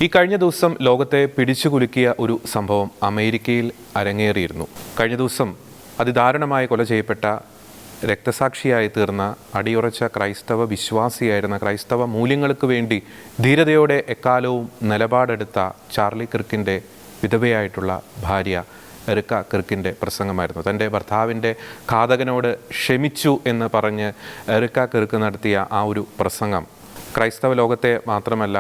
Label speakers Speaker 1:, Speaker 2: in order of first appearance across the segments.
Speaker 1: ഈ കഴിഞ്ഞ ദിവസം ലോകത്തെ പിടിച്ചുകുലുക്കിയ ഒരു സംഭവം അമേരിക്കയിൽ അരങ്ങേറിയിരുന്നു. കഴിഞ്ഞ ദിവസം അതിദാരുണമായി കൊല ചെയ്യപ്പെട്ട രക്തസാക്ഷിയായി തീർന്ന അടിയുറച്ച ക്രൈസ്തവ വിശ്വാസിയായിരുന്ന ക്രൈസ്തവ മൂല്യങ്ങൾക്ക് വേണ്ടി ധീരതയോടെ എക്കാലവും നിലപാടെടുത്ത ചാർലി കിർക്കിൻ്റെ വിധവയായിട്ടുള്ള ഭാര്യ എറിക്ക കിർക്കിൻ്റെ പ്രസംഗമായിരുന്നു. തൻ്റെ ഭർത്താവിൻ്റെ ഘാതകനോട് ക്ഷമിച്ചു എന്ന് പറഞ്ഞ് എറിക്ക കിർക്ക് നടത്തിയ ആ ഒരു പ്രസംഗം ക്രൈസ്തവ ലോകത്തെ മാത്രമല്ല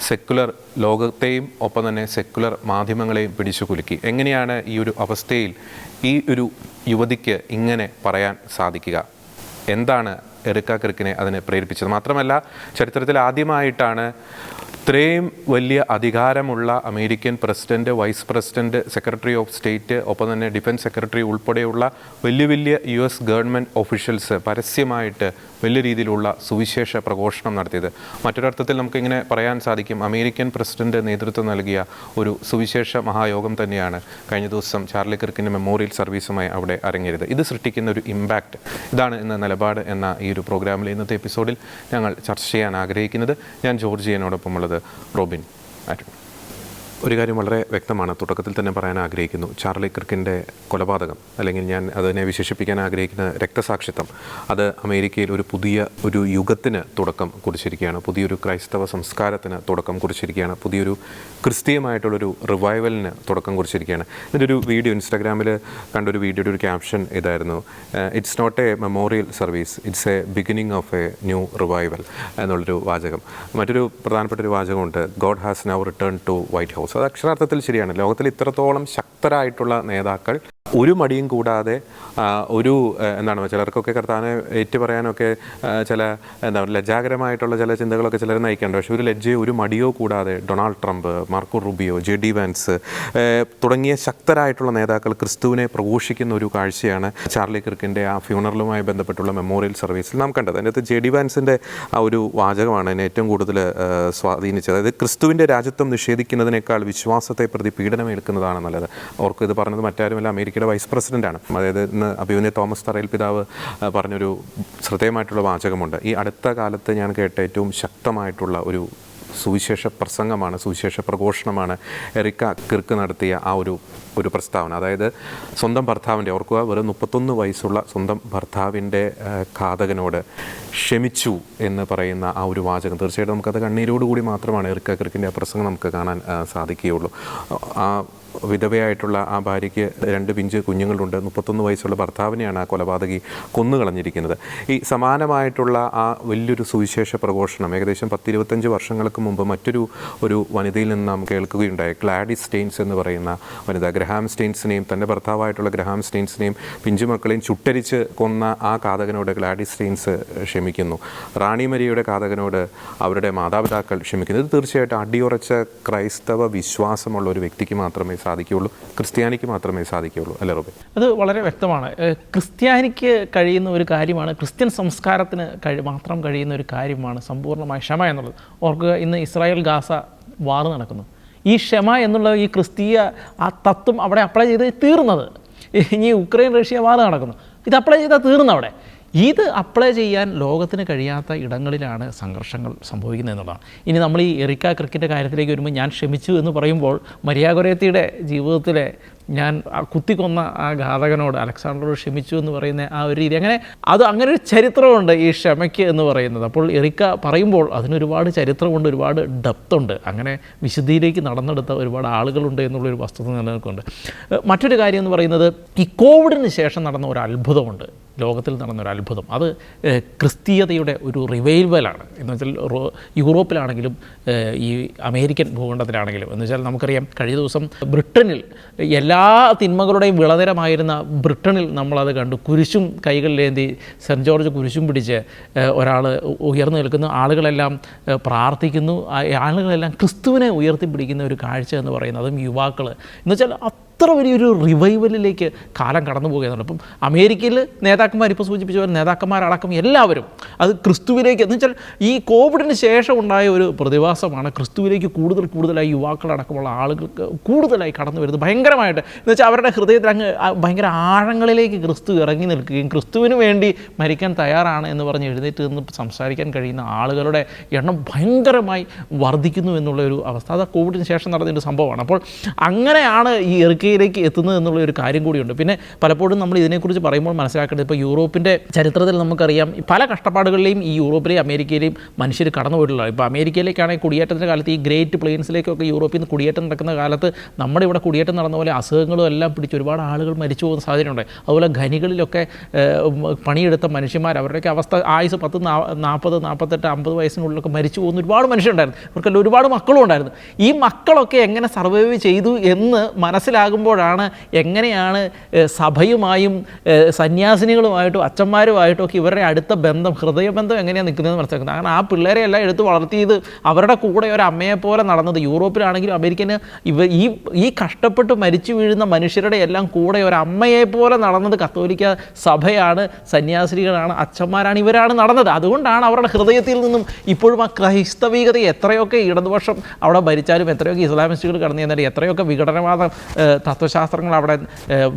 Speaker 1: സെക്കുലർ ലോകത്തെയും ഒപ്പം തന്നെ സെക്കുലർ മാധ്യമങ്ങളെയും പിടിച്ചു കുലുക്കി. എങ്ങനെയാണ് ഈ ഒരു അവസ്ഥയിൽ ഈ ഒരു യുവതിക്ക് ഇങ്ങനെ പറയാൻ സാധിക്കുക? എന്താണ് എറിക്ക കിർക്കിനെ അതിനെ പ്രേരിപ്പിച്ചത്? മാത്രമല്ല, ചരിത്രത്തിൽ ആദ്യമായിട്ടാണ് ഇത്രയും വലിയ അധികാരമുള്ള American president, vice president, secretary of state, ഒപ്പം തന്നെ ഡിഫൻസ് സെക്രട്ടറി ഉൾപ്പെടെയുള്ള വലിയ US ഗവൺമെൻറ് ഒഫീഷ്യൽസ് പരസ്യമായിട്ട് വലിയ രീതിയിലുള്ള സുവിശേഷ പ്രഘോഷണം നടത്തിയത്. മറ്റൊരർത്ഥത്തിൽ നമുക്കിങ്ങനെ പറയാൻ സാധിക്കും, അമേരിക്കൻ പ്രസിഡന്റ് നേതൃത്വം നൽകിയ ഒരു സുവിശേഷ മഹായോഗം തന്നെയാണ് കഴിഞ്ഞ ദിവസം ചാർലി കിർക്കിൻ്റെ മെമ്മോറിയൽ സർവീസുമായി അവിടെ അരങ്ങേറിയത്. ഇത് സൃഷ്ടിക്കുന്ന ഒരു ഇമ്പാക്റ്റ്, ഇതാണ് ഇന്ന് നിലപാട് എന്ന ഈ ഒരു പ്രോഗ്രാമിൽ ഇന്നത്തെ എപ്പിസോഡിൽ ഞങ്ങൾ ചർച്ച ചെയ്യാൻ ആഗ്രഹിക്കുന്നത്. ഞാൻ ജോർജിയനോടൊപ്പമുള്ളത് റോബിൻ ആറ്റൺ. ഒരു കാര്യം വളരെ വ്യക്തമാണ്, തുടക്കത്തിൽ തന്നെ പറയാൻ ആഗ്രഹിക്കുന്നു. ചാർലി കിർക്കിൻ്റെ കൊലപാതകം, അല്ലെങ്കിൽ ഞാൻ അതിനെ വിശേഷിപ്പിക്കാൻ ആഗ്രഹിക്കുന്ന രക്തസാക്ഷിത്വം, അത് അമേരിക്കയിൽ പുതിയ യുഗത്തിന് തുടക്കം കുറിച്ചിരിക്കുകയാണ്. പുതിയൊരു ക്രൈസ്തവ സംസ്കാരത്തിന് തുടക്കം കുറിച്ചിരിക്കുകയാണ്. പുതിയൊരു ക്രിസ്തീയമായിട്ടുള്ളൊരു റിവൈവലിന് തുടക്കം കുറിച്ചിരിക്കുകയാണ്. ഇതിൻ്റെ ഒരു വീഡിയോ ഇൻസ്റ്റാഗ്രാമിൽ കണ്ടൊരു വീഡിയോയുടെ ഒരു ക്യാപ്ഷൻ ഇതായിരുന്നു: it's not a memorial service, it's a beginning of a new revival എന്നുള്ളൊരു വാചകം. മറ്റൊരു പ്രധാനപ്പെട്ട ഒരു വാചകമുണ്ട്: God has now return to White House. അത് അക്ഷരാർത്ഥത്തിൽ ശരിയാണ്. ലോകത്തിൽ ഇത്രത്തോളം ശക്തരായിട്ടുള്ള നേതാക്കൾ ഒരു മടിയും കൂടാതെ ചിലർക്കൊക്കെ കർത്താവിനെ ഏറ്റു പറയാനൊക്കെ ചില ലജ്ജാകരമായിട്ടുള്ള ചില ചിന്തകളൊക്കെ ചിലർ നയിക്കുന്നുണ്ട്. പക്ഷേ ഒരു ലജ്ജയോ ഒരു മടിയോ കൂടാതെ Donald Trump, Marco Rubio, JD Vance തുടങ്ങിയ ശക്തരായിട്ടുള്ള നേതാക്കൾ ക്രിസ്തുവിനെ പ്രഘോഷിക്കുന്ന ഒരു കാഴ്ചയാണ് ചാർലി കിർക്കിൻ്റെ ആ ഫ്യൂണറലുമായി ബന്ധപ്പെട്ടുള്ള മെമ്മോറിയൽ സർവീസിൽ നാം കണ്ടത്. അതിനകത്ത് JD വാൻസിൻ്റെ ആ ഒരു വാചകമാണ് എന്നെ ഏറ്റവും കൂടുതൽ സ്വാധീനിച്ചത്. അതായത് ക്രിസ്തുവിൻ്റെ രാജ്യത്വം നിഷേധിക്കുന്നതിനേക്കാൾ വിശ്വാസത്തെ പ്രതി പീഡനമേൽക്കുന്നതാണ് നല്ലത്. അവർക്ക് ഇത് പറഞ്ഞത് മറ്റാരുമല്ല, അമേരിക്കയുടെ വൈസ് പ്രസിഡൻ്റാണ്. അതായത് ഇന്ന് അഭിമന്യ തോമസ് തറയിൽ പിതാവ് പറഞ്ഞൊരു ശ്രദ്ധേയമായിട്ടുള്ള വാചകമുണ്ട്. ഈ അടുത്ത കാലത്ത് ഞാൻ കേട്ട ഏറ്റവും ശക്തമായിട്ടുള്ള ഒരു സുവിശേഷ പ്രസംഗമാണ്, സുവിശേഷ പ്രഘോഷണമാണ് എറിക്ക കിർക്ക് നടത്തിയ ആ ഒരു പ്രസ്താവന. അതായത് സ്വന്തം ഭർത്താവിൻ്റെ, ഓർക്കുക, വെറും 31 വയസ്സുള്ള സ്വന്തം ഭർത്താവിൻ്റെ ഘാതകനോട് ക്ഷമിച്ചു എന്ന് പറയുന്ന ആ ഒരു വാചകം, തീർച്ചയായിട്ടും നമുക്കത് കണ്ണീരോടുകൂടി മാത്രമാണ് എറിക്ക കിർക്കിൻ്റെ ആ പ്രസംഗം നമുക്ക് കാണാൻ സാധിക്കുകയുള്ളൂ. ആ വിധവയായിട്ടുള്ള ആ ഭാര്യയ്ക്ക് 2 പിഞ്ച് കുഞ്ഞുങ്ങളുണ്ട്. 31 വയസ്സുള്ള ഭർത്താവിനെയാണ് ആ കൊലപാതകി കൊന്നുകളഞ്ഞിരിക്കുന്നത്. ഈ സമാനമായിട്ടുള്ള ആ വലിയൊരു സുവിശേഷ പ്രഘോഷണം ഏകദേശം 10-25 വർഷങ്ങൾക്ക് മുമ്പ് മറ്റൊരു വനിതയിൽ നിന്ന് നാം കേൾക്കുകയുണ്ടായി. ഗ്ലാഡിസ് സ്റ്റെയിൻസ് എന്ന് പറയുന്ന വനിത ഗ്രഹാം സ്റ്റെയിൻസിനെയും തൻ്റെ ഭർത്താവായിട്ടുള്ള ഗ്രഹാം സ്റ്റെയിൻസിനെയും പിഞ്ചുമക്കളെയും ചുട്ടരിച്ച് കൊന്ന ആ ഘാതകനോട് ഗ്ലാഡിസ് സ്റ്റെയിൻസ് ക്ഷമിക്കുന്നു. റാണി മരിയയുടെ ഘാതകനോട് അവരുടെ മാതാപിതാക്കൾ ക്ഷമിക്കുന്നു. ഇത് തീർച്ചയായിട്ടും അടിയുറച്ച ക്രൈസ്തവ വിശ്വാസമുള്ള ഒരു വ്യക്തിക്ക് മാത്രമേ സാധിക്കുകയുള്ളൂ, ക്രിസ്ത്യാനിക്ക് മാത്രമേ സാധിക്കുകയുള്ളൂ, അല്ലേ റോബിൻ?
Speaker 2: അത് വളരെ വ്യക്തമാണ്. ക്രിസ്ത്യാനിക്ക് കഴിയുന്ന ഒരു കാര്യമാണ്, ക്രിസ്ത്യൻ സംസ്കാരത്തിന് മാത്രം കഴിയുന്ന ഒരു കാര്യമാണ് സമ്പൂർണ്ണമായ ക്ഷമ എന്നുള്ളത്. ഓർക്കുക, ഇന്ന് ഇസ്രായേൽ ഗാസ വാർ നടക്കുന്നു. ഈ ക്ഷമ എന്നുള്ള ഈ ക്രിസ്തീയ ആ തത്വം അവിടെ അപ്ലൈ ചെയ്ത് തീർന്നത്. ഇനി ഉക്രൈൻ റഷ്യ വാർ നടക്കുന്നു, ഇത് അപ്ലൈ ചെയ്താൽ തീർന്നവിടെ. ഇത് അപ്ലൈ ചെയ്യാൻ ലോകത്തിന് കഴിയാത്ത ഇടങ്ങളിലാണ് സംഘർഷങ്ങൾ സംഭവിക്കുന്നത് എന്നുള്ളതാണ്. ഇനി നമ്മൾ ഈ എറിക്ക കിർക്കിൻ്റെ കാര്യത്തിലേക്ക് വരുമ്പോൾ, ഞാൻ ക്ഷമിച്ചു എന്ന് പറയുമ്പോൾ, മരിയ ഗൊരേത്തിയുടെ ജീവിതത്തിലെ ഞാൻ കുത്തിക്കൊന്ന ആ ഘാതകനോട് അലക്സാണ്ടറോട് ക്ഷമിച്ചു എന്ന് പറയുന്ന ആ ഒരു രീതി, അങ്ങനെ ഒരു ചരിത്രമുണ്ട് ഈ ക്ഷമയ്ക്ക് എന്ന് പറയുന്നത്. അപ്പോൾ എറിക്ക പറയുമ്പോൾ അതിനൊരുപാട് ചരിത്രമുണ്ട്, ഒരുപാട് ഡെപ്തുണ്ട്. അങ്ങനെ വിശുദ്ധിയിലേക്ക് നടന്നെടുത്ത ഒരുപാട് ആളുകളുണ്ട് എന്നുള്ളൊരു വസ്തുത നിലനിൽക്കുന്നുണ്ട്. മറ്റൊരു കാര്യം എന്ന് പറയുന്നത്, ഈ കോവിഡിന് ശേഷം നടന്ന ഒരു അത്ഭുതമുണ്ട്, ലോകത്തിൽ നടന്നൊരു അത്ഭുതം. അത് ക്രിസ്തീയതയുടെ ഒരു റിവൈവലാണ്. എന്ന് വെച്ചാൽ യൂറോപ്പിലാണെങ്കിലും ഈ അമേരിക്കൻ ഭൂഖണ്ഡത്തിലാണെങ്കിലും. എന്ന് വെച്ചാൽ നമുക്കറിയാം, കഴിഞ്ഞ ദിവസം ബ്രിട്ടനിൽ എല്ലാ തിന്മകളുടെയും വിളനിരമായിരുന്ന ബ്രിട്ടനിൽ നമ്മളത് കണ്ടു. കുരിശും കൈകളിലേന്തി സെൻറ്റ് ജോർജ് കുരിശും പിടിച്ച് ഒരാൾ ഉയർന്നു നിൽക്കുന്നു. ആളുകളെല്ലാം പ്രാർത്ഥിക്കുന്നു. ആളുകളെല്ലാം ക്രിസ്തുവിനെ ഉയർത്തിപ്പിടിക്കുന്ന ഒരു കാഴ്ച എന്ന് പറയുന്നത്, അതും യുവാക്കൾ. എന്ന് വെച്ചാൽ അത്ര വലിയൊരു റിവൈവലിലേക്ക് കാലം കടന്നു പോകുകയെന്നുണ്ട്. അപ്പം അമേരിക്കയിൽ നേതാക്കന്മാർ, ഇപ്പോൾ സൂചിപ്പിച്ച പോലെ നേതാക്കന്മാരടക്കം എല്ലാവരും അത് ക്രിസ്തുവിലേക്ക്, എന്ന് വെച്ചാൽ ഈ കോവിഡിന് ശേഷം ഉണ്ടായ ഒരു പ്രതിഭാസമാണ് ക്രിസ്തുവിലേക്ക് കൂടുതലായി യുവാക്കളടക്കമുള്ള ആളുകൾക്ക് കൂടുതലായി കടന്നു വരുന്നത് ഭയങ്കരമായിട്ട്. എന്ന് വെച്ചാൽ അവരുടെ ഹൃദയത്തിൽ അങ്ങ് ഭയങ്കര ആഴങ്ങളിലേക്ക് ക്രിസ്തു ഇറങ്ങി നിൽക്കുകയും ക്രിസ്തുവിന് വേണ്ടി മരിക്കാൻ തയ്യാറാണ് എന്ന് പറഞ്ഞ് എഴുന്നേറ്റ് നിന്ന് സംസാരിക്കാൻ കഴിയുന്ന ആളുകളുടെ എണ്ണം ഭയങ്കരമായി വർദ്ധിക്കുന്നു എന്നുള്ളൊരു അവസ്ഥ. അത് കോവിഡിന് ശേഷം നടന്നൊരു സംഭവമാണ്. അപ്പോൾ അങ്ങനെയാണ് ഈ എറിക്കയിലേക്ക് എത്തുന്നത് എന്നുള്ള ഒരു കാര്യം കൂടിയുണ്ട്. പിന്നെ പലപ്പോഴും നമ്മൾ ഇതിനെക്കുറിച്ച് പറയുമ്പോൾ മനസ്സിലാക്കേണ്ടത്, ഇപ്പോൾ യൂറോപ്പിൻ്റെ ചരിത്രത്തിൽ നമുക്കറിയാം പല കഷ്ടപ്പാടുകളിലെയും ഈ യൂറോപ്പിലെയും അമേരിക്കയിലെയും മനുഷ്യർ കടന്നു പോയിട്ടുള്ളത്. ഇപ്പോൾ അമേരിക്കയിലേക്കാണെങ്കിൽ കുടിയേറ്റത്തിൻ്റെ കാലത്ത് ഈ ഗ്രേറ്റ് പ്ലെയിൻസിലേക്കൊക്കെ യൂറോപ്പിൽ നിന്ന് കുടിയേറ്റം നടക്കുന്ന കാലത്ത് നമ്മുടെ ഇവിടെ കുടിയേറ്റം നടന്ന പോലെ അസുഖങ്ങളും എല്ലാം പിടിച്ച് ഒരുപാട് ആളുകൾ മരിച്ചു പോകുന്ന സാഹചര്യമുണ്ട്. അതുപോലെ ഖനികളിലൊക്കെ പണിയെടുത്ത മനുഷ്യന്മാർ, അവരുടെയൊക്കെ അവസ്ഥ ആയുസ് 10, 40, 48, 50 വയസ്സിനുള്ളിലൊക്കെ മരിച്ചു പോകുന്ന ഒരുപാട് മനുഷ്യരുണ്ടായിരുന്നു. അവർക്കെല്ലാം ഒരുപാട് മക്കളും ഉണ്ടായിരുന്നു. ഈ മക്കളൊക്കെ എങ്ങനെ സർവൈവ് ചെയ്തു എന്ന് മനസ്സിലാകുമ്പോഴാണ് എങ്ങനെയാണ് സഭയുമായും സന്യാസിനികളുമായിട്ടും അച്ഛന്മാരുമായിട്ടും ഒക്കെ ഇവരുടെ അടുത്ത ബന്ധം, ഹൃദയബന്ധം എങ്ങനെയാണ് നിൽക്കുന്നതെന്ന് മനസ്സിലാക്കുന്നത്. കാരണം ആ പിള്ളേരെ എല്ലാം എടുത്ത് വളർത്തിയത് അവരുടെ കൂടെ ഒരു അമ്മയെപ്പോലെ നടന്നത്. യൂറോപ്പിലാണെങ്കിലും അമേരിക്കന് ഈ കഷ്ടപ്പെട്ട് മരിച്ചു വീഴുന്ന മനുഷ്യരുടെ എല്ലാം കൂടെ ഒരു അമ്മയെപ്പോലെ നടന്നത് കത്തോലിക്ക സഭയാണ്, സന്യാസിനികളാണ്, അച്ഛന്മാരാണ്, ഇവരാണ് നടന്നത്. അതുകൊണ്ടാണ് അവരുടെ ഹൃദയത്തിൽ നിന്നും ഇപ്പോഴും ആ ക്രൈസ്തവികത എത്രയൊക്കെ ഇടതുപക്ഷം അവിടെ ഭരിച്ചാലും, എത്രയൊക്കെ ഇസ്ലാമിസ്റ്റുകൾ കടന്നു ചെന്നാലും, എത്രയൊക്കെ വിഘടനവാദ തത്വശാസ്ത്രങ്ങൾ അവിടെ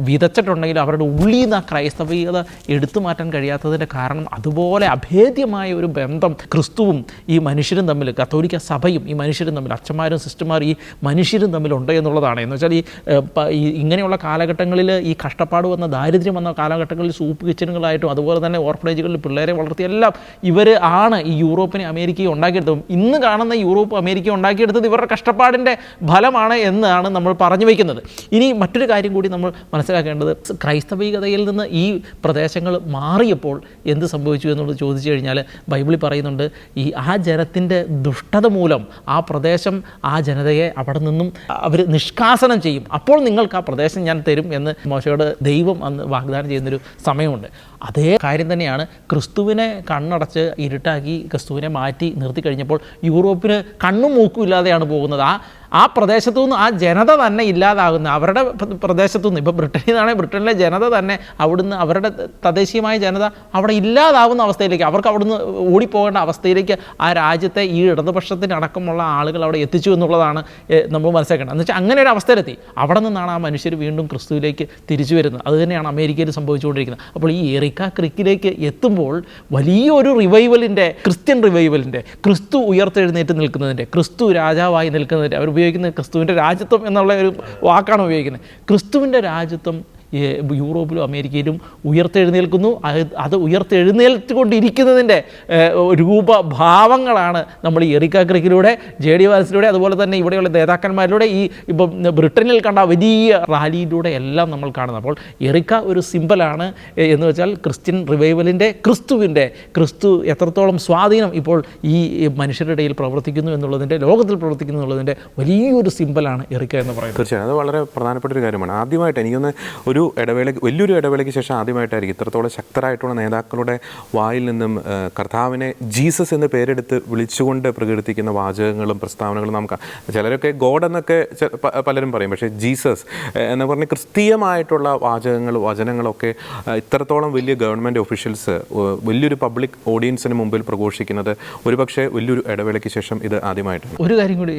Speaker 2: വിതച്ചിട്ടുണ്ടെങ്കിലും അവരുടെ ഉള്ളിൽ നിന്ന് ആ ക്രൈസ്തവികത എടുത്തു മാറ്റാൻ കഴിയാത്തതിൻ്റെ കാരണം അതുപോലെ അഭേദ്യമായ ഒരു ബന്ധം ക്രിസ്തുവും ഈ മനുഷ്യരും തമ്മിൽ, കത്തോലിക്ക സഭയും ഈ മനുഷ്യരും തമ്മിൽ, അച്ഛന്മാരും സിസ്റ്റർമാരും ഈ മനുഷ്യരും തമ്മിലുണ്ട് എന്നുള്ളതാണ്. എന്ന് വെച്ചാൽ ഈ ഇങ്ങനെയുള്ള കാലഘട്ടങ്ങളിൽ, ഈ കഷ്ടപ്പാട് വന്ന, ദാരിദ്ര്യം വന്ന കാലഘട്ടങ്ങളിൽ സൂപ്പ് കിച്ചനുകളായിട്ടും അതുപോലെ തന്നെ ഓർഫനേജുകളിൽ പിള്ളേരെ വളർത്തിയെല്ലാം ഇവർ ആണ് ഈ യൂറോപ്പിനെ അമേരിക്കയെ ഉണ്ടാക്കിയെടുത്തത്. ഇന്ന് കാണുന്ന യൂറോപ്പ് അമേരിക്ക ഉണ്ടാക്കിയെടുത്തത് ഇവരുടെ കഷ്ടപ്പാടിൻ്റെ ഫലമാണ് എന്നാണ് നമ്മൾ പറഞ്ഞു വയ്ക്കുന്നത്. ഇനി മറ്റൊരു കാര്യം കൂടി നമ്മൾ മനസ്സിലാക്കേണ്ടത്, ക്രൈസ്തവികതയിൽ നിന്ന് ഈ പ്രദേശങ്ങൾ മാറിയപ്പോൾ എന്ത് സംഭവിച്ചു എന്നുള്ളത് ചോദിച്ചു കഴിഞ്ഞാൽ ബൈബിളിൽ പറയുന്നുണ്ട്, ആ ജനത്തിൻ്റെ ദുഷ്ടത മൂലം ആ പ്രദേശം, ആ ജനതയെ അവിടെ നിന്നും അവർ നിഷ്കാസനം ചെയ്യും. അപ്പോൾ നിങ്ങൾക്ക് ആ പ്രദേശം ഞാൻ തരും എന്ന് മോശയോട് ദൈവം അന്ന് വാഗ്ദാനം ചെയ്യുന്നൊരു സമയമുണ്ട്. അതേ കാര്യം തന്നെയാണ് ക്രിസ്തുവിനെ കണ്ണടച്ച് ഇരുട്ടാക്കി ക്രിസ്തുവിനെ മാറ്റി നിർത്തി കഴിഞ്ഞപ്പോൾ യൂറോപ്പിന് കണ്ണും മൂക്കും ഇല്ലാതെയാണ് പോകുന്നത്. ആ പ്രദേശത്തു നിന്ന് ആ ജനത തന്നെ ഇല്ലാതാകുന്ന, അവരുടെ പ്രദേശത്തു നിന്ന്, ഇപ്പോൾ ബ്രിട്ടനിൽ നിന്നാണെങ്കിൽ ബ്രിട്ടനിലെ ജനത തന്നെ അവിടുന്ന്, അവരുടെ തദ്ദേശീയമായ ജനത അവിടെ ഇല്ലാതാവുന്ന അവസ്ഥയിലേക്ക്, അവർക്ക് അവിടുന്ന് ഓടിപ്പോകേണ്ട അവസ്ഥയിലേക്ക് ആ രാജ്യത്തെ ഈ ഇടതുപക്ഷത്തിനടക്കമുള്ള ആളുകൾ അവിടെ എത്തിച്ചു എന്നുള്ളതാണ് നമ്മൾ മനസ്സിലാക്കേണ്ടത്. എന്ന് വെച്ചാൽ അങ്ങനെ ഒരു അവസ്ഥയിലെത്തി. അവിടെ നിന്നാണ് ആ മനുഷ്യർ വീണ്ടും ക്രിസ്തുവിലേക്ക് തിരിച്ചു വരുന്നത്. അതുതന്നെയാണ് അമേരിക്കയിൽ സംഭവിച്ചുകൊണ്ടിരിക്കുന്നത്. അപ്പോൾ ഈ എറിക്ക ക്രിക്കിലേക്ക് എത്തുമ്പോൾ വലിയൊരു റിവൈവലിൻ്റെ, ക്രിസ്ത്യൻ റിവൈവലിൻ്റെ, ക്രിസ്തു ഉയർത്തെഴുന്നേറ്റ് നിൽക്കുന്നതിൻ്റെ, ക്രിസ്തു രാജാവായി നിൽക്കുന്നതിൻ്റെ, അവർ ഉപയോഗിക്കുന്നത് ക്രിസ്തുവിൻ്റെ രാജ്യത്വം എന്നുള്ള ഒരു വാക്കാണ് ഉപയോഗിക്കുന്നത്. ക്രിസ്തുവിൻ്റെ രാജ്യത്വം യൂറോപ്പിലും അമേരിക്കയിലും ഉയർത്തെഴുന്നേൽക്കുന്നു. അത് ഉയർത്തെഴുന്നേൽച്ചുകൊണ്ടിരിക്കുന്നതിൻ്റെ രൂപഭാവങ്ങളാണ് നമ്മൾ ഈ എറിക്ക ക്രിക്കിലൂടെ, JD വാൻസിലൂടെ, അതുപോലെ തന്നെ ഇവിടെയുള്ള നേതാക്കന്മാരിലൂടെ, ഇപ്പം ബ്രിട്ടനിൽ കണ്ട വലിയ റാലിയിലൂടെ എല്ലാം നമ്മൾ കാണുന്നത്. അപ്പോൾ എറിക്ക ഒരു സിമ്പലാണ് എന്ന് വെച്ചാൽ ക്രിസ്ത്യൻ റിവൈവലിൻ്റെ, ക്രിസ്തു എത്രത്തോളം സ്വാധീനം ഇപ്പോൾ ഈ മനുഷ്യരുടെ ഇടയിൽ പ്രവർത്തിക്കുന്നു എന്നുള്ളതിൻ്റെ, ലോകത്തിൽ പ്രവർത്തിക്കുന്നു എന്നുള്ളതിൻ്റെ വലിയൊരു സിമ്പലാണ് എറിക്ക എന്ന് പറയുന്നത്.
Speaker 1: തീർച്ചയായും അത് വളരെ പ്രധാനപ്പെട്ട ഒരു കാര്യമാണ്. ആദ്യമായിട്ട് എനിക്കൊന്ന് വലിയൊരു ഇടവേളയ്ക്ക് ശേഷം ആദ്യമായിട്ടായിരിക്കും ഇത്രത്തോളം ശക്തരായിട്ടുള്ള നേതാക്കളുടെ വായിൽ നിന്നും കർത്താവിനെ ജീസസ് എന്ന് പേരെടുത്ത് വിളിച്ചുകൊണ്ട് പ്രകീർത്തിക്കുന്ന വാചകങ്ങളും പ്രസ്താവനകളും നമുക്ക്, ചിലരൊക്കെ ഗോഡ് എന്നൊക്കെ പലരും പറയും, പക്ഷേ ജീസസ് എന്ന് പറഞ്ഞ് ക്രിസ്തീയമായിട്ടുള്ള വചനങ്ങളൊക്കെ ഇത്രത്തോളം വലിയ ഗവൺമെൻറ് ഒഫീഷ്യൽസ് വലിയൊരു പബ്ലിക് ഓഡിയൻസിന് മുമ്പിൽ പ്രഘോഷിക്കുന്നത് ഒരുപക്ഷെ വലിയൊരു ഇടവേളയ്ക്ക് ശേഷം ഇത് ആദ്യമായിട്ടാണ്.
Speaker 2: ഒരു കാര്യം കൂടി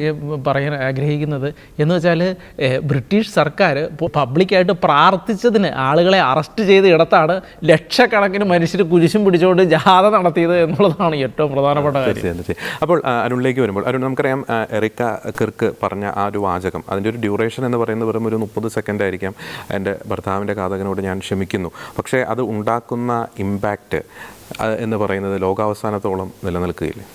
Speaker 2: പറയാൻ ആഗ്രഹിക്കുന്നത് എന്ന് വെച്ചാൽ, ബ്രിട്ടീഷ് സർക്കാർ പബ്ലിക്കായിട്ട് പ്രാർത്ഥിച്ചതിന് ആളുകളെ അറസ്റ്റ് ചെയ്ത് ഇടത്താണ് ലക്ഷക്കണക്കിന് മനുഷ്യർ കുരിശും പിടിച്ചുകൊണ്ട് ജാഥ നടത്തിയത് എന്നുള്ളതാണ് ഏറ്റവും പ്രധാനപ്പെട്ട കാര്യം.
Speaker 1: അപ്പോൾ അരുണിലേക്ക് വരുമ്പോൾ, അരുൺ, നമുക്കറിയാം എറിക്ക കിർക്ക് പറഞ്ഞ ആ ഒരു വാചകം, അതിൻ്റെ ഒരു ഡ്യൂറേഷൻ എന്ന് പറയുന്നത് വെറും ഒരു 30 സെക്കൻഡ് ആയിരിക്കാം. എൻ്റെ ഭർത്താവിൻ്റെ ഘാതകനോട് ഞാൻ ക്ഷമിക്കുന്നു. പക്ഷേ അത് ഉണ്ടാക്കുന്ന ഇമ്പാക്റ്റ് എന്ന് പറയുന്നത് ലോകാവസാനത്തോളം നിലനിൽക്കുകയില്ലേ?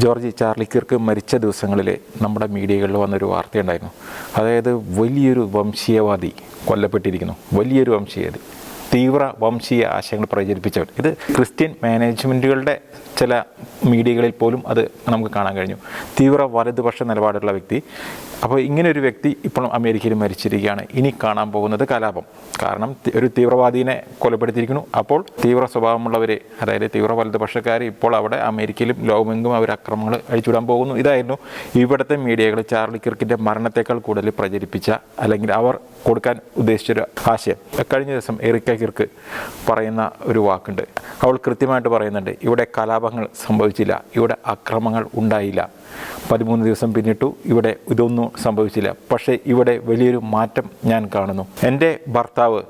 Speaker 3: ജോർജ് ചാർലി കിർക്ക് മരിച്ച ദിവസങ്ങളിൽ നമ്മുടെ മീഡിയകളിൽ വന്നൊരു വാർത്തയുണ്ടായിരുന്നു. അതായത് വലിയൊരു വംശീയവാദി കൊല്ലപ്പെട്ടിരിക്കുന്നു, വലിയൊരു വംശീയവാദി. തീവ്ര വംശീയ ആശയങ്ങൾ പ്രചരിപ്പിച്ചവർ. ഇത് ക്രിസ്ത്യൻ മാനേജ്മെൻറ്റുകളുടെ ചില മീഡിയകളിൽ പോലും അത് നമുക്ക് കാണാൻ കഴിഞ്ഞു. തീവ്ര വലതുപക്ഷ നിലപാടുള്ള വ്യക്തി. അപ്പോൾ ഇങ്ങനെ ഒരു വ്യക്തി ഇപ്പോൾ അമേരിക്കയിൽ മരിച്ചിരിക്കുകയാണ്. ഇനി കാണാൻ പോകുന്നത് കലാപം. കാരണം ഒരു തീവ്രവാദിനെ കൊലപ്പെടുത്തിയിരിക്കുന്നു. അപ്പോൾ തീവ്ര സ്വഭാവമുള്ളവർ, അതായത് തീവ്ര വലതുപക്ഷക്കാർ ഇപ്പോൾ അവിടെ അമേരിക്കയിലും ലോകമെങ്കും അവർ അക്രമങ്ങൾ അഴിച്ചുവിടാൻ പോകുന്നു. ഇതായിരുന്നു ഇവിടുത്തെ മീഡിയകൾ ചാർലി കിർക്കിൻ്റെ മരണത്തെക്കാൾ കൂടുതൽ പ്രചരിപ്പിച്ച, അല്ലെങ്കിൽ അവർ കൊടുക്കാൻ ഉദ്ദേശിച്ചൊരു ആശയം. കഴിഞ്ഞ ദിവസം എറിക്ക കിർക്ക് പറയുന്ന ഒരു വാക്കുണ്ട്. അവൾ കൃത്യമായിട്ട് പറയുന്നുണ്ട്, ഇവിടെ കലാപങ്ങൾ സംഭവിച്ചില്ല, ഇവിടെ അക്രമങ്ങൾ ഉണ്ടായില്ല. 13 ദിവസം പിന്നിട്ടു, ഇവിടെ ഇതൊന്നും സംഭവിച്ചില്ല. പക്ഷേ ഇവിടെ വലിയൊരു മാറ്റം ഞാൻ കാണുന്നു. എൻ്റെ ഭർത്താവ്,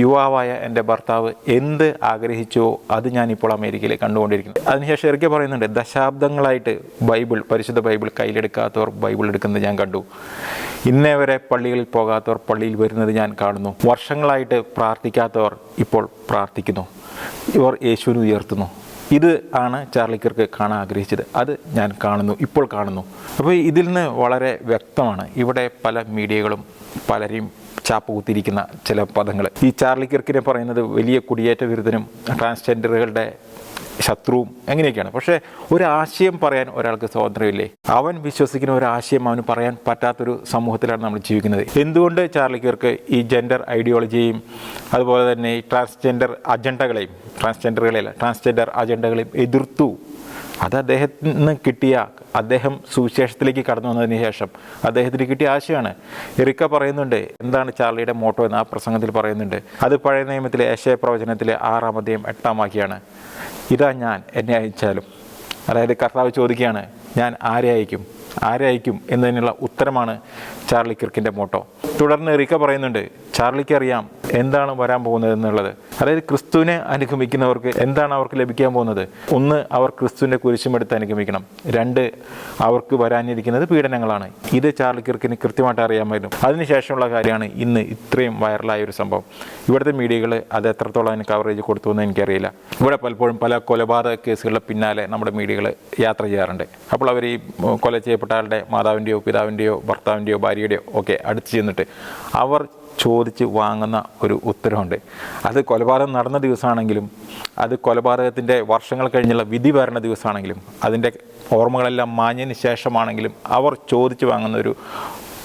Speaker 3: യുവാവായ എൻ്റെ ഭർത്താവ് എന്ത് ആഗ്രഹിച്ചോ അത് ഞാനിപ്പോൾ അമേരിക്കയിൽ കണ്ടുകൊണ്ടിരിക്കുന്നു. അതിനുശേഷം ഇറക്കി പറയുന്നുണ്ട്, ദശാബ്ദങ്ങളായിട്ട് പരിശുദ്ധ ബൈബിൾ കയ്യിലെടുക്കാത്തവർ ബൈബിൾ എടുക്കുന്നത് ഞാൻ കണ്ടു. ഇന്നേ വരെ പള്ളികളിൽ പോകാത്തവർ പള്ളിയിൽ വരുന്നത് ഞാൻ കാണുന്നു. വർഷങ്ങളായിട്ട് പ്രാർത്ഥിക്കാത്തവർ ഇപ്പോൾ പ്രാർത്ഥിക്കുന്നു. ഇവർ യേശുവിനെ ഉയർത്തുന്നു. ഇത് ആണ് ചാർലി കിർക്ക് കാണാൻ ആഗ്രഹിച്ചത്. അത് ഞാൻ കാണുന്നു, ഇപ്പോൾ കാണുന്നു. അപ്പോൾ ഇതിൽ നിന്ന് വളരെ വ്യക്തമാണ് ഇവിടെ പല മീഡിയകളും പലരെയും ചാപ്പ് കുത്തിയിരിക്കുന്ന ചില പദങ്ങൾ. ഈ ചാർലി കിർക്കിനെ പറയുന്നത് വലിയ കുടിയേറ്റ വിരുദ്ധനും ട്രാൻസ്ജെൻഡറുകളുടെ ശത്രുവും എങ്ങനെയൊക്കെയാണ്. പക്ഷേ ഒരു ആശയം പറയാൻ ഒരാൾക്ക് സ്വാതന്ത്ര്യമില്ലേ? അവൻ വിശ്വസിക്കുന്ന ഒരു ആശയം അവന് പറയാൻ പറ്റാത്തൊരു സമൂഹത്തിലാണ് നമ്മൾ ജീവിക്കുന്നത്. എന്തുകൊണ്ട് ചാർലി കിർക്ക് ഈ ജെൻഡർ ഐഡിയോളജിയെയും അതുപോലെ തന്നെ ഈ ട്രാൻസ്ജെൻഡർ അജണ്ടകളെയും എതിർത്തു? അത് അദ്ദേഹത്തിന് കിട്ടിയ, അദ്ദേഹം സുവിശേഷത്തിലേക്ക് കടന്നു വന്നതിന് ശേഷം അദ്ദേഹത്തിന് കിട്ടിയ ആശയമാണ്. എറിക്ക പറയുന്നുണ്ട് എന്താണ് ചാർലിയുടെ മോട്ടോ എന്ന് ആ പ്രസംഗത്തിൽ പറയുന്നുണ്ട്. അത് പഴയ നിയമത്തിലെ യെശയ്യാ പ്രവചനത്തിലെ 6-ാം അധ്യായം 8-ാം വാക്യമാണ്. ഇതാ ഞാൻ, എന്നെ അയച്ചാലും. അതായത് കർത്താവ് ചോദിക്കുകയാണ്, ഞാൻ ആരെ അയക്കും എന്നതിനുള്ള ഉത്തരമാണ് ചാർലി കിർക്കിൻ്റെ മോട്ടോ. തുടർന്ന് എറിക്ക പറയുന്നുണ്ട്, ചാർലിക്ക് അറിയാം എന്താണ് വരാൻ പോകുന്നത് എന്നുള്ളത്. അതായത് ക്രിസ്തുവിനെ അനുഗമിക്കുന്നവർക്ക് എന്താണ് അവർക്ക് ലഭിക്കാൻ പോകുന്നത്? 1, അവർ ക്രിസ്തുവിൻ്റെ കുരിശുമെടുത്ത് അനുഗമിക്കണം. 2, അവർക്ക് വരാനിരിക്കുന്നത് പീഡനങ്ങളാണ്. ഇത് ചാർലി കിർക്കിന് കൃത്യമായിട്ട് അറിയാമായിരുന്നു. അതിനുശേഷമുള്ള കാര്യമാണ് ഇന്ന് ഇത്രയും വൈറലായ ഒരു സംഭവം. ഇവിടുത്തെ മീഡിയകൾ അത് എത്രത്തോളം അതിന് കവറേജ് കൊടുത്തു എന്ന് എനിക്കറിയില്ല. ഇവിടെ പലപ്പോഴും പല കൊലപാതക കേസുകളുടെ പിന്നാലെ നമ്മുടെ മീഡിയകൾ യാത്ര ചെയ്യാറുണ്ട്. അപ്പോൾ അവർ ഈ കൊല ചെയ്യപ്പെട്ട ആളുടെ മാതാവിൻ്റെയോ പിതാവിൻ്റെയോ ഭർത്താവിൻ്റെയോ ഭാര്യയുടെയോ ഒക്കെ അടുത്ത് ചെന്നിട്ട് അവർ ചോദിച്ച് വാങ്ങുന്ന ഒരു ഉത്തരവുണ്ട്. അത് കൊലപാതകം നടന്ന ദിവസമാണെങ്കിലും, അത് കൊലപാതകത്തിൻ്റെ വർഷങ്ങൾ കഴിഞ്ഞുള്ള വിധി വരുന്ന ദിവസമാണെങ്കിലും, അതിൻ്റെ ഓർമ്മകളെല്ലാം മാഞ്ഞതിന് ശേഷമാണെങ്കിലും അവർ ചോദിച്ച് വാങ്ങുന്ന ഒരു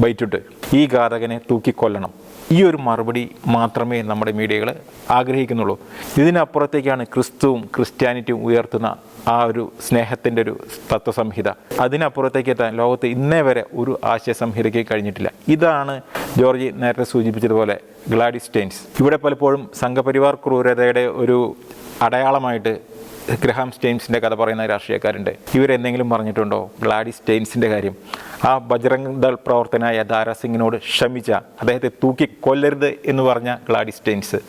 Speaker 3: ബൈറ്റുണ്ട്, ഈ ഘാതകനെ തൂക്കിക്കൊല്ലണം. ഈ ഒരു മറുപടി മാത്രമേ നമ്മുടെ മീഡിയകൾ ആഗ്രഹിക്കുന്നുള്ളൂ. ഇതിനപ്പുറത്തേക്കാണ് ക്രിസ്തുവും ക്രിസ്ത്യാനിറ്റിയും ഉയർത്തുന്ന ആ ഒരു സ്നേഹത്തിൻ്റെ ഒരു തത്വസംഹിത. അതിനപ്പുറത്തേക്ക് എത്താൻ ലോകത്ത് ഇന്നേ വരെ ഒരു ആശയ സംഹിതയ്ക്ക് കഴിഞ്ഞിട്ടില്ല. ഇതാണ് ജോർജ് നേരത്തെ സൂചിപ്പിച്ചതുപോലെ ഗ്ലാഡിസ് സ്റ്റെയിൻസ്. ഇവിടെ പലപ്പോഴും സംഘപരിവാർ ക്രൂരതയുടെ ഒരു അടയാളമായിട്ട് ഗ്രഹാം സ്റ്റെയിൻസിൻ്റെ കഥ പറയുന്ന രാഷ്ട്രീയക്കാരുണ്ട്. ഇവരെന്തെങ്കിലും പറഞ്ഞിട്ടുണ്ടോ ഗ്ലാഡിസ് സ്റ്റെയിൻസിൻ്റെ കാര്യം? ആ ബജ്രംഗ് ദൾ പ്രവർത്തനായ ദാരാ സിംഗിനോട് ക്ഷമിച്ച, അദ്ദേഹത്തെ തൂക്കിക്കൊല്ലരുത് എന്ന് പറഞ്ഞ ഗ്ലാഡിസ് സ്റ്റെയിൻസ്.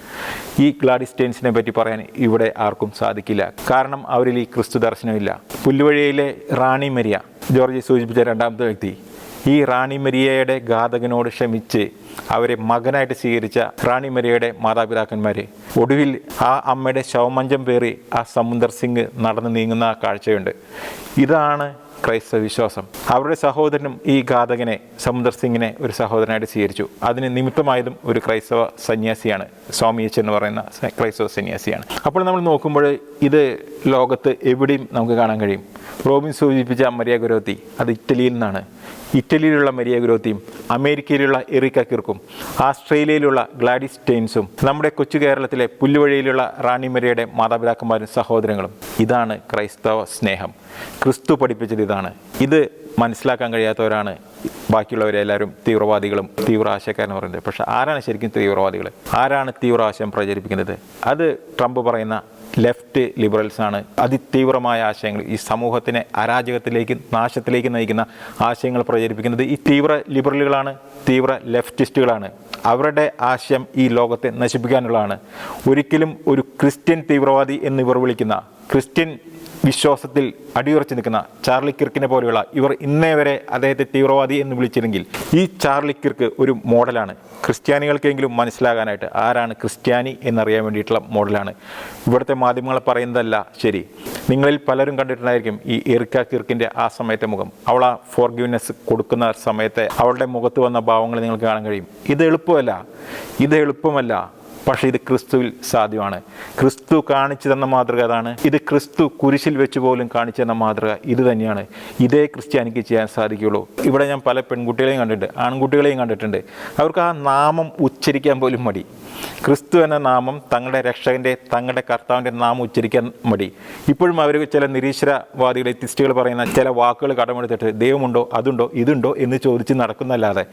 Speaker 3: ഈ ഗ്ലാഡിസ് സ്റ്റെയിൻസിനെ പറ്റി പറയാൻ ഇവിടെ ആർക്കും സാധിക്കില്ല. കാരണം അവരിൽ ഈ ക്രിസ്തു ദർശനമില്ല. പുല്ലുവഴിയിലെ റാണി മരിയ, ജോർജ് സൂചിപ്പിച്ച 2ാമത്തെ വ്യക്തി, ഈ റാണി മരിയയുടെ ഘാതകനോട് ക്ഷമിച്ച് അവരെ മകനായിട്ട് സ്വീകരിച്ച റാണി മരിയയുടെ മാതാപിതാക്കന്മാർ ഒടുവിൽ ആ അമ്മയുടെ ശവമഞ്ചം പേറി ആ സമുന്ദർ സിംഗ് നടന്നു നീങ്ങുന്ന ആ കാഴ്ചയുണ്ട്. ഇതാണ് ക്രൈസ്തവ വിശ്വാസം. അവരുടെ സഹോദരനും ഈ ഘാതകനെ, സമുന്ദർ സിംഗിനെ ഒരു സഹോദരനായിട്ട് സ്വീകരിച്ചു. അതിന് നിമിത്തമായതും ഒരു ക്രൈസ്തവ സന്യാസിയാണ്, സ്വാമി എച്ച് എന്ന് പറയുന്ന ക്രൈസ്തവ സന്യാസിയാണ്. അപ്പോൾ നമ്മൾ നോക്കുമ്പോൾ ഇത് ലോകത്ത് എവിടെയും നമുക്ക് കാണാൻ കഴിയും. റോബിൻ സൂചിപ്പിച്ച മരിയ ഗുരോത്തി, അത് ഇറ്റലിയിൽ നിന്നാണ്. ഇറ്റലിയിലുള്ള മരിയ ഗുരോത്തിയും അമേരിക്കയിലുള്ള എറിക്ക കിർക്കും ആസ്ട്രേലിയയിലുള്ള ഗ്ലാഡിസ് സ്റ്റെയിൻസും നമ്മുടെ കൊച്ചു കേരളത്തിലെ പുല്ലുവഴിയിലുള്ള റാണി മരിയയുടെ മാതാപിതാക്കന്മാരും സഹോദരങ്ങളും. ഇതാണ് ക്രൈസ്തവ സ്നേഹം. ക്രിസ്തു പഠിപ്പിച്ചത് ഇതാണ്. ഇത് മനസ്സിലാക്കാൻ കഴിയാത്തവരാണ് ബാക്കിയുള്ളവരെല്ലാവരും തീവ്രവാദികളും തീവ്ര ആശയക്കാരെന്ന് പറയുന്നത്. പക്ഷേ ആരാണ് ശരിക്കും തീവ്രവാദികൾ? ആരാണ് തീവ്ര ആശയം പ്രചരിപ്പിക്കുന്നത്? അത് ട്രംപ് പറയുന്ന ലെഫ്റ്റ് ലിബറൽസാണ്. അതിതീവ്രമായ ആശയങ്ങൾ, ഈ സമൂഹത്തിനെ അരാജകത്തിലേക്ക്, നാശത്തിലേക്ക് നയിക്കുന്ന ആശയങ്ങൾ പ്രചരിപ്പിക്കുന്നത് ഈ തീവ്ര ലിബറലുകളാണ്, തീവ്ര ലെഫ്റ്റിസ്റ്റുകളാണ്. അവരുടെ ആശയം ഈ ലോകത്തെ നശിപ്പിക്കാനുള്ളതാണ്. ഒരിക്കലും ഒരു ക്രിസ്ത്യൻ തീവ്രവാദി എന്നിവർ വിളിക്കുന്ന, ക്രിസ്ത്യൻ വിശ്വാസത്തിൽ അടിയുറച്ചു നിൽക്കുന്ന ചാർലി കിർക്കിനെ പോലെയുള്ള ഇവർ ഇന്നേ വരെ അദ്ദേഹത്തെ തീവ്രവാദി എന്ന് വിളിച്ചിരുന്നെങ്കിൽ ഈ ചാർലി കിർക്ക് ഒരു മോഡലാണ്. ക്രിസ്ത്യാനികൾക്കെങ്കിലും മനസ്സിലാകാനായിട്ട് ആരാണ് ക്രിസ്ത്യാനി എന്നറിയാൻ വേണ്ടിയിട്ടുള്ള മോഡലാണ്. ഇവിടുത്തെ മാധ്യമങ്ങൾ പറയുന്നതല്ല ശരി. നിങ്ങളിൽ പലരും കണ്ടിട്ടുണ്ടായിരിക്കും ഈ എറിക്ക കിർക്കിൻ്റെ ആ സമയത്തെ മുഖം. അവൾ ആ ഫോർഗിവ്നെസ് കൊടുക്കുന്ന സമയത്തെ അവളുടെ മുഖത്ത് വന്ന ഭാവങ്ങൾ നിങ്ങൾക്ക് കാണാൻ കഴിയും. ഇത് എളുപ്പമല്ല. പക്ഷേ ഇത് ക്രിസ്തുവിൽ സാധ്യമാണ്. ക്രിസ്തു കാണിച്ചു തന്ന മാതൃക അതാണ്. ഇത് ക്രിസ്തു കുരിശിൽ വെച്ച് പോലും കാണിച്ചു തന്ന മാതൃക ഇത് തന്നെയാണ്. ഇതേ ക്രിസ്ത്യാനിക്ക് ചെയ്യാൻ സാധിക്കുകയുള്ളൂ. ഇവിടെ ഞാൻ പല പെൺകുട്ടികളെയും കണ്ടിട്ടുണ്ട്, ആൺകുട്ടികളെയും കണ്ടിട്ടുണ്ട്. അവർക്ക് ആ നാമം ഉച്ചരിക്കാൻ പോലും മടി. ക്രിസ്തു എന്ന നാമം, തങ്ങളുടെ രക്ഷകൻ്റെ, തങ്ങളുടെ കർത്താവിൻ്റെ നാമം ഉച്ചരിക്കാൻ മടി. ഇപ്പോഴും അവർ ചില നിരീശ്വരവാദികൾ, എത്തിസ്റ്റുകൾ പറയുന്ന ചില വാക്കുകൾ കടമെടുത്തിട്ട് ദൈവമുണ്ടോ, അതുണ്ടോ, ഇതുണ്ടോ എന്ന് ചോദിച്ച് നടക്കുന്നല്ലാതെ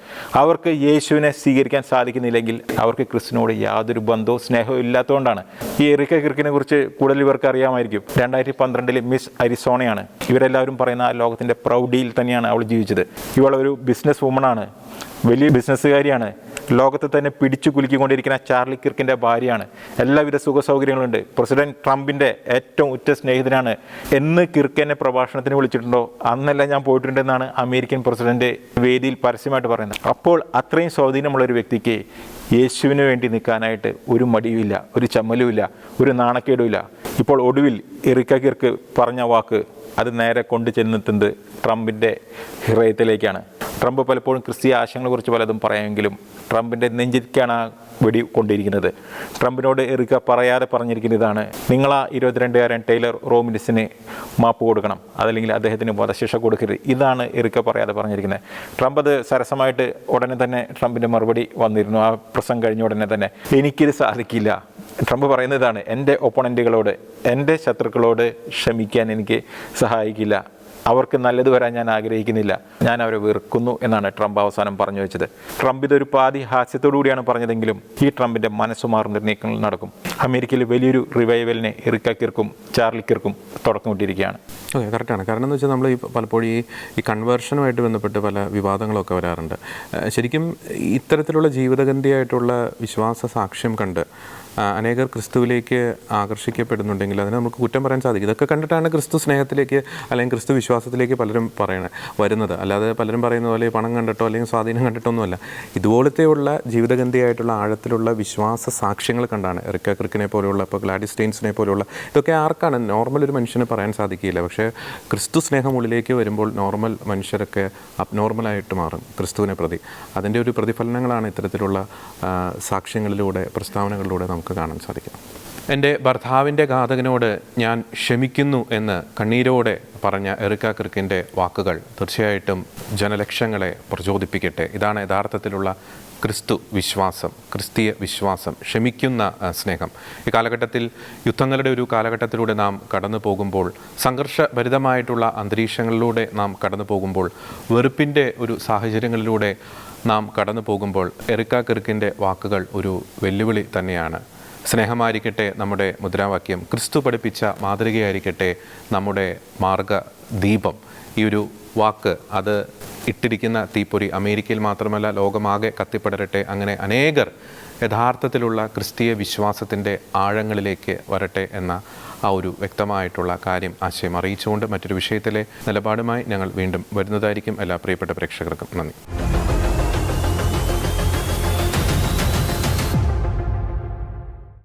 Speaker 3: അവർക്ക് യേശുവിനെ സ്വീകരിക്കാൻ സാധിക്കുന്നില്ലെങ്കിൽ അവർക്ക് ക്രിസ്തുവിനോട് യാതൊരു ബന്ധവും സ്നേഹവും ഇല്ലാത്തതുകൊണ്ടാണ്. ഈ എറിക്ക കിർക്കിനെ കുറിച്ച് കൂടുതൽ ഇവർക്ക് അറിയാമായിരിക്കും. 2012 മിസ് അരിസോണയാണ്. ഇവരെല്ലാവരും പറയുന്ന ആ ലോകത്തിൻ്റെ പ്രൗഢിയിൽ തന്നെയാണ് അവൾ ജീവിച്ചത്. ഇവളൊരു ബിസിനസ് വുമണാണ്, വലിയ ബിസിനസ്സുകാരിയാണ്. ലോകത്തെ തന്നെ പിടിച്ചു കുലുക്കിക്കൊണ്ടിരിക്കുന്ന ചാർലി കിർക്കിൻ്റെ ഭാര്യയാണ്. എല്ലാവിധ സുഖ സൗകര്യങ്ങളുണ്ട്. പ്രസിഡന്റ് ട്രംപിൻ്റെ ഏറ്റവും ഉറ്റ സ്നേഹിതനാണ്. എന്ന് കിർക്ക് എന്നെ പ്രഭാഷണത്തിന് വിളിച്ചിട്ടുണ്ടോ അന്നെല്ലാം ഞാൻ പോയിട്ടുണ്ടെന്നാണ് അമേരിക്കൻ പ്രസിഡന്റ് വേദിയിൽ പരസ്യമായിട്ട് പറയുന്നത്. അപ്പോൾ അത്രയും സ്വാധീനമുള്ളൊരു വ്യക്തിക്ക് യേശുവിന് വേണ്ടി നിൽക്കാനായിട്ട് ഒരു മടിയുമില്ല, ഒരു ചമ്മലുമില്ല, ഒരു നാണക്കേടുമില്ല. ഇപ്പോൾ ഒടുവിൽ എറിക്ക കിർക്ക് പറഞ്ഞ വാക്ക് അത് നേരെ കൊണ്ടു ചെന്നെത്തുന്നത് ട്രംപിൻ്റെ ഹൃദയത്തിലേക്കാണ്. ട്രംപ് പലപ്പോഴും ക്രിസ്തീയ ആശയങ്ങളെക്കുറിച്ച് പലതും പറയാമെങ്കിലും ട്രംപിൻ്റെ നെഞ്ചിലേക്കാണ് ആ വെടി കൊണ്ടിരിക്കുന്നത്. ട്രംപിനോട് എറിക്ക പറയാതെ പറഞ്ഞിരിക്കുന്നതാണ്, നിങ്ങൾ ആ 22-കാരൻ ടൈലർ റോബിൻസന് മാപ്പ് കൊടുക്കണം, അതല്ലെങ്കിൽ അദ്ദേഹത്തിന് വധശിക്ഷ കൊടുക്കരുത്. ഇതാണ് എറിക്ക പറയാതെ പറഞ്ഞിരിക്കുന്നത്. ട്രംപ് അത് സരസമായിട്ട് ഉടനെ തന്നെ ട്രംപിൻ്റെ മറുപടി വന്നിരുന്നു. ആ പ്രസംഗം കഴിഞ്ഞ ഉടനെ തന്നെ, എനിക്കിത് സാധിക്കില്ല. ട്രംപ് പറയുന്നതാണ്, എൻ്റെ ഒപ്പോണൻറ്റുകളോട്, എൻ്റെ ശത്രുക്കളോട് ക്ഷമിക്കാൻ എനിക്ക് സഹായിക്കില്ല. അവർക്ക് നല്ലത് വരാൻ ഞാൻ ആഗ്രഹിക്കുന്നില്ല, ഞാൻ അവരെ വെറുക്കുന്നു എന്നാണ് ട്രംപ് അവസാനം പറഞ്ഞു വെച്ചത്. ട്രംപ് ഇതൊരു പാതി ഹാസ്യത്തോടു കൂടിയാണ് പറഞ്ഞതെങ്കിലും ഈ ട്രംപിൻ്റെ മനസ്സ് മാറുന്ന നീക്കങ്ങൾ നടക്കും. അമേരിക്കയിൽ വലിയൊരു റിവൈവലിനെ എറിക്ക കിർക്കും ചാർലി കിർക്കും തുടക്കമിട്ടിരിക്കുകയാണ്.
Speaker 1: ഓക്കെ, കറക്റ്റാണ്. കാരണം എന്ന് വെച്ചാൽ നമ്മൾ പലപ്പോഴും ഈ കൺവേർഷനുമായിട്ട് ബന്ധപ്പെട്ട് പല വിവാദങ്ങളൊക്കെ വരാറുണ്ട്. ശരിക്കും ഇത്തരത്തിലുള്ള ജീവിതഗന്ധിയായിട്ടുള്ള വിശ്വാസ സാക്ഷ്യം കണ്ട് അനേകർ ക്രിസ്തുവിലേക്ക് ആകർഷിക്കപ്പെടുന്നുണ്ടെങ്കിൽ അതിനെ നമുക്ക് കുറ്റം പറയാൻ സാധിക്കും. ഇതൊക്കെ കണ്ടിട്ടാണ് ക്രിസ്തു സ്നേഹത്തിലേക്ക് അല്ലെങ്കിൽ ക്രിസ്തു വിശ്വാസത്തിലേക്ക് പലരും വരുന്നത്. അല്ലാതെ പലരും പറയുന്ന പോലെ പണം കണ്ടിട്ടോ അല്ലെങ്കിൽ സ്വാധീനം കണ്ടിട്ടോ ഒന്നുമല്ല. ഇതുപോലത്തെയുള്ള ജീവിതഗന്ധിയായിട്ടുള്ള ആഴത്തിലുള്ള വിശ്വാസ സാക്ഷ്യങ്ങൾ കണ്ടാണ് എറിക്ക കിർക്കിനെ പോലെയുള്ള, ഇപ്പോൾ ഗ്ലാഡിസ് സ്റ്റെയിൻസിനെ പോലെയുള്ള, ഇതൊക്കെ ആർക്കാണ് നോർമൽ ഒരു മനുഷ്യന് പറയാൻ സാധിക്കില്ല. പക്ഷേ ക്രിസ്തു സ്നേഹം ഉള്ളിലേക്ക് വരുമ്പോൾ നോർമൽ മനുഷ്യരൊക്കെ അബ്നോർമലായിട്ട് മാറും ക്രിസ്തുവിനെ പ്രതി. അതിൻ്റെ ഒരു പ്രതിഫലനങ്ങളാണ് ഇത്തരത്തിലുള്ള സാക്ഷ്യങ്ങളിലൂടെ, പ്രസ്താവനകളിലൂടെ നമുക്ക് കാണാൻ സാധിക്കും. എൻ്റെ ഭർത്താവിൻ്റെ ഘാതകനോട് ഞാൻ ക്ഷമിക്കുന്നു എന്ന് കണ്ണീരോടെ പറഞ്ഞ എറിക്ക കിർക്കിൻ്റെ വാക്കുകൾ തീർച്ചയായിട്ടും ജനലക്ഷങ്ങളെ പ്രചോദിപ്പിക്കട്ടെ. ഇതാണ് യഥാർത്ഥത്തിലുള്ള ക്രിസ്തു വിശ്വാസം, ക്രിസ്തീയ വിശ്വാസം, ക്ഷമിക്കുന്ന സ്നേഹം. ഈ കാലഘട്ടത്തിൽ യുദ്ധങ്ങളുടെ ഒരു കാലഘട്ടത്തിലൂടെ നാം കടന്നു പോകുമ്പോൾ, സംഘർഷഭരിതമായിട്ടുള്ള അന്തരീക്ഷങ്ങളിലൂടെ നാം കടന്നു പോകുമ്പോൾ, വെറുപ്പിൻ്റെ ഒരു സാഹചര്യങ്ങളിലൂടെ നാം കടന്നു പോകുമ്പോൾ എറിക്ക കിർക്കിൻ്റെ വാക്കുകൾ ഒരു വെല്ലുവിളി തന്നെയാണ്. സ്നേഹമായിരിക്കട്ടെ നമ്മുടെ മുദ്രാവാക്യം, ക്രിസ്തു പഠിപ്പിച്ച മാതൃകയായിരിക്കട്ടെ നമ്മുടെ മാർഗദീപം. ഈ ഒരു വാക്ക്, അത് ഇട്ടിരിക്കുന്ന തീപ്പൊരി അമേരിക്കയിൽ മാത്രമല്ല ലോകമാകെ കത്തിപ്പടരട്ടെ. അങ്ങനെ അനേകർ യഥാർത്ഥത്തിലുള്ള ക്രിസ്തീയ വിശ്വാസത്തിൻ്റെ ആഴങ്ങളിലേക്ക് വരട്ടെ എന്ന ആ ഒരു വ്യക്തമായിട്ടുള്ള ആശയം അറിയിച്ചുകൊണ്ട് മറ്റൊരു വിഷയത്തിലെ നിലപാടുമായി ഞങ്ങൾ വീണ്ടും വരുന്നതായിരിക്കും. എല്ലാ പ്രിയപ്പെട്ട പ്രേക്ഷകർക്കും നന്ദി.